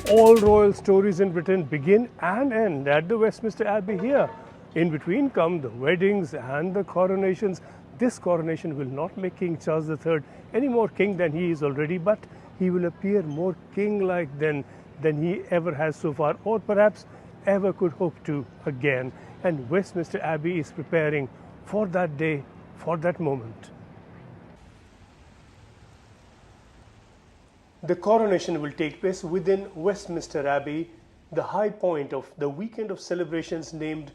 All royal stories in Britain begin and end at the Westminster Abbey here. In between come the weddings and the coronations. This coronation will not make King Charles III any more king than he is already, but he will appear more king-like than he ever has so far, or perhaps ever could hope to again. And Westminster Abbey is preparing for that day, for that moment. The coronation will take place within Westminster Abbey, the high point of the weekend of celebrations named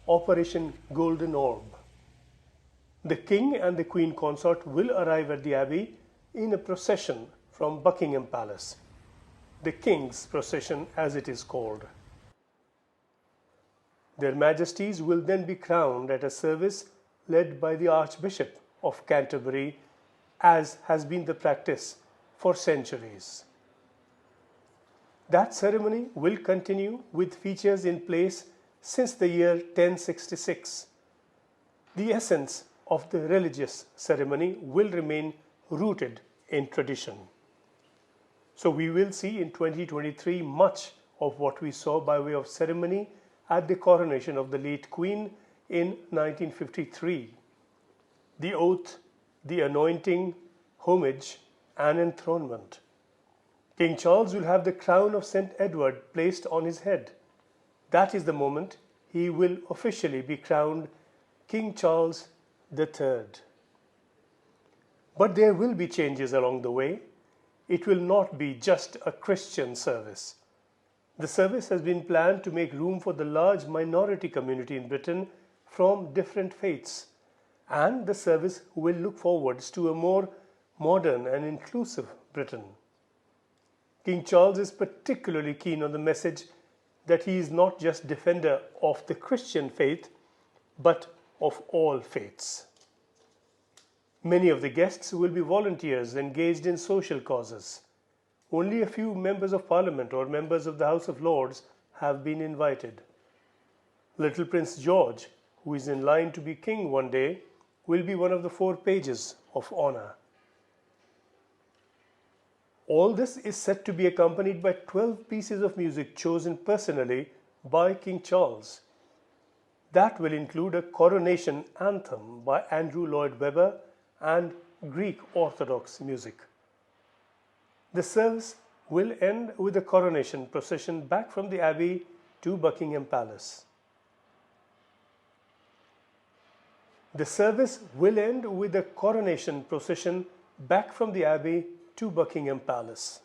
Operation Golden Orb. The King and the Queen Consort will arrive at the Abbey in a procession from Buckingham Palace, the King's procession as it is called. Their Majesties will then be crowned at a service led by the Archbishop of Canterbury, as has been the practice for centuries. That ceremony will continue with features in place since the year 1066. The essence of the religious ceremony will remain rooted in tradition. So we will see in 2023 much of what we saw by way of ceremony at the coronation of the late Queen in 1953. The oath, the anointing, homage, and enthronement. King Charles will have the crown of St. Edward placed on his head. That is the moment he will officially be crowned King Charles III. But there will be changes along the way. It will not be just a Christian service. The service has been planned to make room for the large minority community in Britain from different faiths, and the service will look forwards to a more modern and inclusive Britain. King Charles is particularly keen on the message that he is not just defender of the Christian faith, but of all faiths. Many of the guests will be volunteers engaged in social causes. Only a few members of Parliament or members of the House of Lords have been invited. Little Prince George, who is in line to be king one day, will be one of the 4 pages of honor. All this is set to be accompanied by 12 pieces of music chosen personally by King Charles. That will include a coronation anthem by Andrew Lloyd Webber and Greek Orthodox music. The service will end with a coronation procession back from the Abbey to Buckingham Palace. The service will end with a coronation procession back from the Abbey to Buckingham Palace.